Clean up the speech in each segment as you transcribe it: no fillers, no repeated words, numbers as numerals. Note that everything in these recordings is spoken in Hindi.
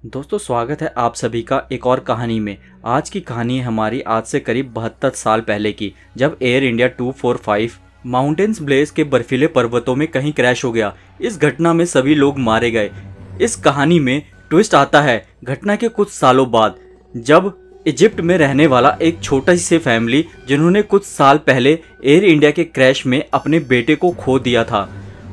दोस्तों स्वागत है आप सभी का एक और कहानी में। आज की कहानी है हमारी आज से करीब 72 साल पहले की, जब एयर इंडिया 245 माउंटेन्स ब्लेस के बर्फीले पर्वतों में कहीं क्रैश हो गया। इस घटना में सभी लोग मारे गए। इस कहानी में ट्विस्ट आता है घटना के कुछ सालों बाद, जब इजिप्ट में रहने वाला एक छोटा सी फैमिली जिन्होंने कुछ साल पहले एयर इंडिया के क्रैश में अपने बेटे को खो दिया था,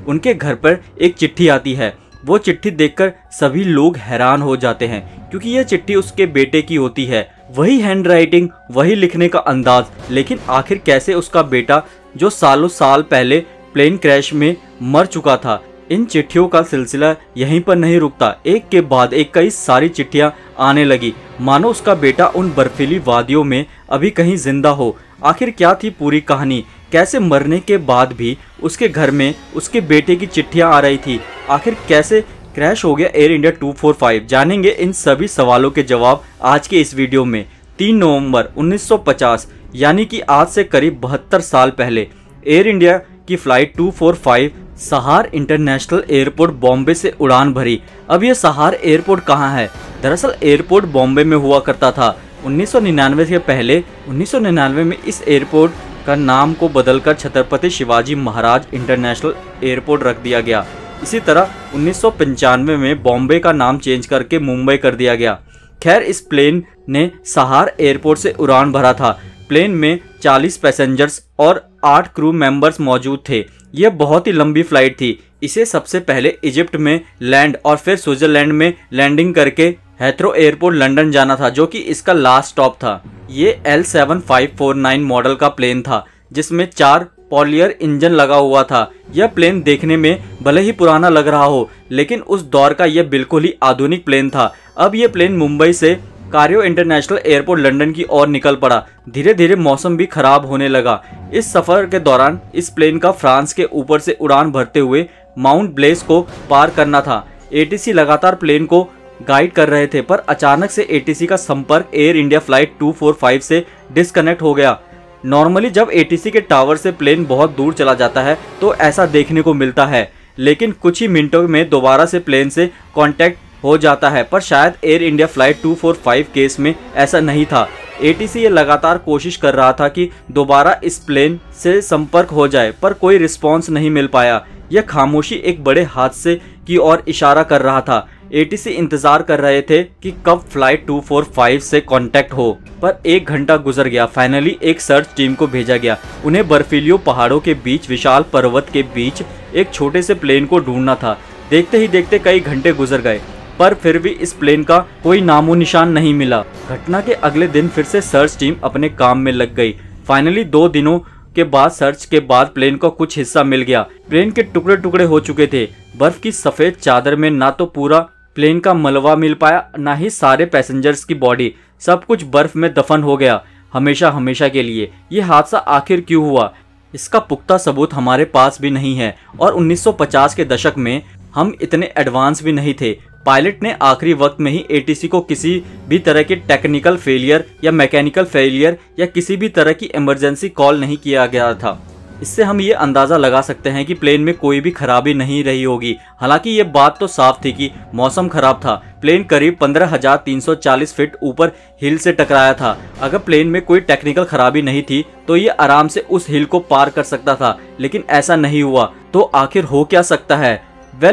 उनके घर पर एक चिट्ठी आती है। वो चिट्ठी देखकर सभी लोग हैरान हो जाते हैं क्योंकि यह चिट्ठी उसके बेटे की होती है। वही हैंडराइटिंग, वही लिखने का अंदाज, लेकिन आखिर कैसे उसका बेटा जो सालों साल पहले प्लेन क्रैश में मर चुका था। इन चिट्ठियों का सिलसिला यहीं पर नहीं रुकता, एक के बाद एक कई सारी चिट्ठियां आने लगी, मानो उसका बेटा उन बर्फीली वादियों में अभी कहीं जिंदा हो। आखिर क्या थी पूरी कहानी? कैसे मरने के बाद भी उसके घर में उसके बेटे की चिट्ठियां आ रही थी? आखिर कैसे क्रैश हो गया एयर इंडिया 245? जानेंगे इन सभी सवालों के जवाब आज के इस वीडियो में। 3 नवंबर 1950 यानी कि आज से करीब 72 साल पहले एयर इंडिया की फ्लाइट 245 सहार इंटरनेशनल एयरपोर्ट बॉम्बे से उड़ान भरी। अब यह सहार एयरपोर्ट कहाँ है? दरअसल एयरपोर्ट बॉम्बे में हुआ करता था। 1999 से पहले 1999 में इस एयरपोर्ट का नाम को बदलकर छत्रपति शिवाजी महाराज इंटरनेशनल एयरपोर्ट रख दिया गया। इसी तरह 1995 में बॉम्बे का नाम चेंज करके मुंबई कर दिया गया। खैर, इस प्लेन ने सहार एयरपोर्ट से उड़ान भरा था। प्लेन में 40 पैसेंजर्स और 8 क्रू मेंबर्स मौजूद थे। यह बहुत ही लंबी फ्लाइट थी। इसे सबसे पहले इजिप्ट में लैंड और फिर स्विट्जरलैंड में लैंडिंग करके हेथ्रो एयरपोर्ट लंदन जाना था, जो कि इसका लास्ट स्टॉप था। ये L7549 मॉडल का प्लेन था जिसमें 4 पॉलियर इंजन लगा हुआ था। यह प्लेन देखने में भले ही पुराना लग रहा हो, लेकिन उस दौर का यह बिल्कुल ही आधुनिक प्लेन था। अब यह प्लेन मुंबई से कायरो इंटरनेशनल एयरपोर्ट लंदन की ओर निकल पड़ा। धीरे धीरे मौसम भी खराब होने लगा। इस सफर के दौरान इस प्लेन का फ्रांस के ऊपर से उड़ान भरते हुए माउंट ब्लेस को पार करना था। ATC लगातार प्लेन को गाइड कर रहे थे, पर अचानक से ATC का संपर्क एयर इंडिया फ्लाइट 245 से डिस्कनेक्ट हो गया। नॉर्मली जब ATC के टावर से प्लेन बहुत दूर चला जाता है तो ऐसा देखने को मिलता है, लेकिन कुछ ही मिनटों में दोबारा से प्लेन से कांटेक्ट हो जाता है। पर शायद एयर इंडिया फ्लाइट 245 केस में ऐसा नहीं था। ATC ये लगातार कोशिश कर रहा था कि दोबारा इस प्लेन से संपर्क हो जाए, पर कोई रिस्पॉन्स नहीं मिल पाया। यह खामोशी एक बड़े हादसे की ओर इशारा कर रहा था। ATC इंतजार कर रहे थे कि कब फ्लाइट 245 से कांटेक्ट हो, पर 1 घंटा गुजर गया। फाइनली एक सर्च टीम को भेजा गया। उन्हें बर्फीलियों पहाड़ों के बीच विशाल पर्वत के बीच एक छोटे से प्लेन को ढूंढना था। देखते ही देखते कई घंटे गुजर गए, पर फिर भी इस प्लेन का कोई नामो निशान नहीं मिला। घटना के अगले दिन फिर से सर्च टीम अपने काम में लग गई। फाइनली 2 दिनों के बाद सर्च के बाद प्लेन का कुछ हिस्सा मिल गया। प्लेन के टुकड़े टुकड़े हो चुके थे। बर्फ की सफेद चादर में ना तो पूरा प्लेन का मलबा मिल पाया, ना ही सारे पैसेंजर्स की बॉडी। सब कुछ बर्फ में दफन हो गया हमेशा हमेशा के लिए। ये हादसा आखिर क्यों हुआ, इसका पुख्ता सबूत हमारे पास भी नहीं है। और 1950 के दशक में हम इतने एडवांस भी नहीं थे। पायलट ने आखिरी वक्त में ही ATC को किसी भी तरह के टेक्निकल फेलियर या मैकेनिकल फेलियर या किसी भी तरह की इमरजेंसी कॉल नहीं किया गया था। इससे हम ये अंदाज़ा लगा सकते हैं कि प्लेन में कोई भी खराबी नहीं रही होगी। हालांकि ये बात तो साफ थी कि मौसम खराब था। प्लेन करीब 15,340 फीट ऊपर हिल से टकराया था। अगर प्लेन में कोई टेक्निकल खराबी नहीं थी तो ये आराम से उस हिल को पार कर सकता था, लेकिन ऐसा नहीं हुआ। तो आखिर हो क्या सकता है?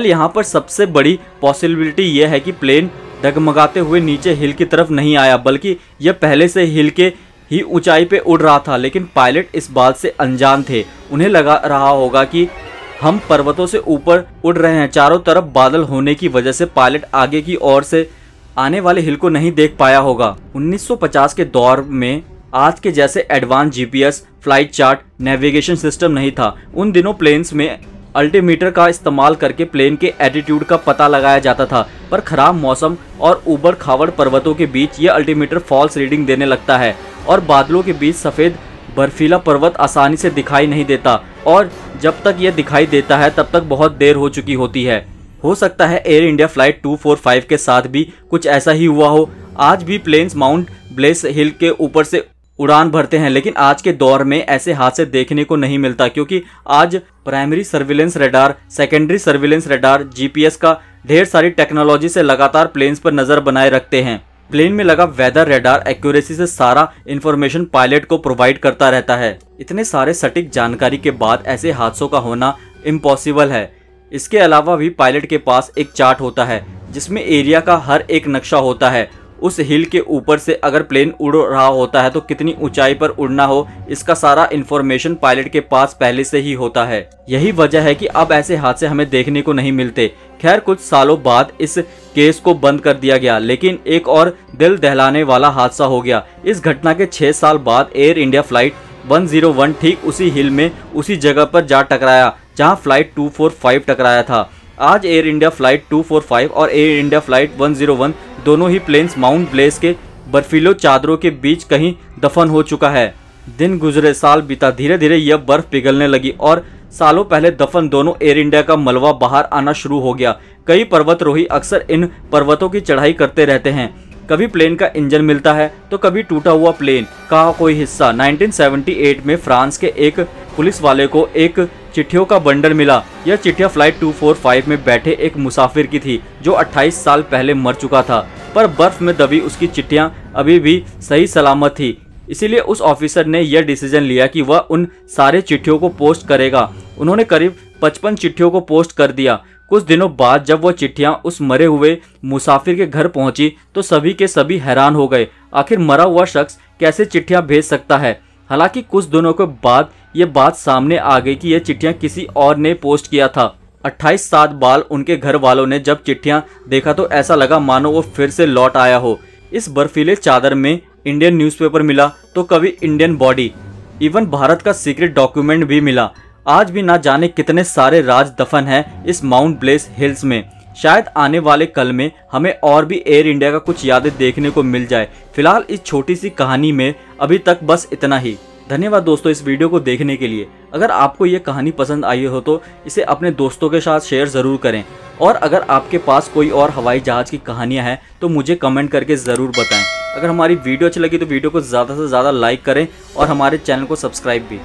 यहाँ पर सबसे बड़ी पॉसिबिलिटी यह है कि प्लेन डगमगाते हुए नीचे हिल की तरफ नहीं आया, बल्कि यह पहले से हिल के ही ऊंचाई पे उड़ रहा था। लेकिन पायलट इस बात से अनजान थे। उन्हें लगा रहा होगा कि हम पर्वतों से ऊपर उड़ रहे हैं। चारों तरफ बादल होने की वजह से पायलट आगे की ओर से आने वाले हिल को नहीं देख पाया होगा। 1950 के दौर में आज के जैसे advance GPS, flight chart, navigation system नहीं था। उन दिनों प्लेन्स में अल्टीमीटर का इस्तेमाल करके प्लेन के एटीट्यूड का पता लगाया जाता था, पर खराब मौसम और ऊबड़ खाबड़ पर्वतों के बीच यह अल्टीमीटर फॉल्स रीडिंग देने लगता है और बादलों के बीच सफ़ेद बर्फीला पर्वत आसानी से दिखाई नहीं देता, और जब तक यह दिखाई देता है तब तक बहुत देर हो चुकी होती है। हो सकता है एयर इंडिया फ्लाइट 245 के साथ भी कुछ ऐसा ही हुआ हो। आज भी प्लेन्स माउंट ब्लेस हिल के ऊपर से उड़ान भरते हैं, लेकिन आज के दौर में ऐसे हादसे देखने को नहीं मिलता, क्योंकि आज primary surveillance radar, secondary surveillance radar, GPS का ढेर सारी टेक्नोलॉजी से लगातार प्लेन्स पर नजर बनाए रखते हैं। प्लेन में लगा वेदर रेडार एक्यूरेसी से सारा इंफॉर्मेशन पायलट को प्रोवाइड करता रहता है। इतने सारे सटीक जानकारी के बाद ऐसे हादसों का होना इम्पॉसिबल है। इसके अलावा भी पायलट के पास एक चार्ट होता है जिसमें एरिया का हर एक नक्शा होता है। उस हिल के ऊपर से अगर प्लेन उड़ रहा होता है तो कितनी ऊंचाई पर उड़ना हो, इसका सारा इंफॉर्मेशन पायलट के पास पहले से ही होता है। यही वजह है कि अब ऐसे हादसे हमें देखने को नहीं मिलते। खैर, कुछ सालों बाद इस केस को बंद कर दिया गया, लेकिन एक और दिल दहलाने वाला हादसा हो गया। इस घटना के 6 साल बाद एयर इंडिया फ्लाइट 101 ठीक उसी हिल में उसी जगह पर जा टकराया जहां फ्लाइट 245 टकराया था। आज एयर इंडिया फ्लाइट 245 और एयर इंडिया फ्लाइट 101 दोनों ही प्लेन्स माउंट ब्लेस के बर्फीले चादरों के बीच कहीं दफन हो चुका है। दिन गुजरे, साल बीता, धीरे धीरे यह बर्फ पिघलने लगी और सालों पहले दफन दोनों एयर इंडिया का मलबा बाहर आना शुरू हो गया। कई पर्वतरोही अक्सर इन पर्वतों की चढ़ाई करते रहते हैं। कभी प्लेन का इंजन मिलता है तो कभी टूटा हुआ प्लेन का कोई हिस्सा। 1978 में फ्रांस के एक पुलिस वाले को एक चिट्ठियों का बंडल मिला। यह चिट्ठियां फ्लाइट 245 में बैठे एक मुसाफिर की थी जो 28 साल पहले मर चुका था, पर बर्फ में दबी उसकी चिट्ठियां अभी भी सही सलामत थी। इसीलिए उस ऑफिसर ने यह डिसीजन लिया कि वह उन सारे चिट्ठियों को पोस्ट करेगा। उन्होंने करीब 55 चिट्ठियों को पोस्ट कर दिया। कुछ दिनों बाद जब वह चिट्ठियां उस मरे हुए मुसाफिर के घर पहुंची तो सभी के सभी हैरान हो गए। आखिर मरा हुआ शख्स कैसे चिट्ठियां भेज सकता है? हालांकि कुछ दिनों के बाद ये बात सामने आ गई कि यह चिट्ठियां किसी और ने पोस्ट किया था। 28 साल बाद उनके घर वालों ने जब चिट्ठियां देखा तो ऐसा लगा मानो वो फिर से लौट आया हो। इस बर्फीले चादर में इंडियन न्यूज़पेपर मिला तो कभी इंडियन बॉडी, इवन भारत का सीक्रेट डॉक्यूमेंट भी मिला। आज भी ना जाने कितने सारे राज दफन हैं इस माउंट ब्लेस हिल्स में। शायद आने वाले कल में हमें और भी एयर इंडिया का कुछ यादें देखने को मिल जाए। फिलहाल इस छोटी सी कहानी में अभी तक बस इतना ही। धन्यवाद दोस्तों इस वीडियो को देखने के लिए। अगर आपको ये कहानी पसंद आई हो तो इसे अपने दोस्तों के साथ शेयर ज़रूर करें, और अगर आपके पास कोई और हवाई जहाज़ की कहानियाँ हैं तो मुझे कमेंट करके ज़रूर बताएं। अगर हमारी वीडियो अच्छी लगी तो वीडियो को ज़्यादा से ज़्यादा लाइक करें और हमारे चैनल को सब्सक्राइब भी।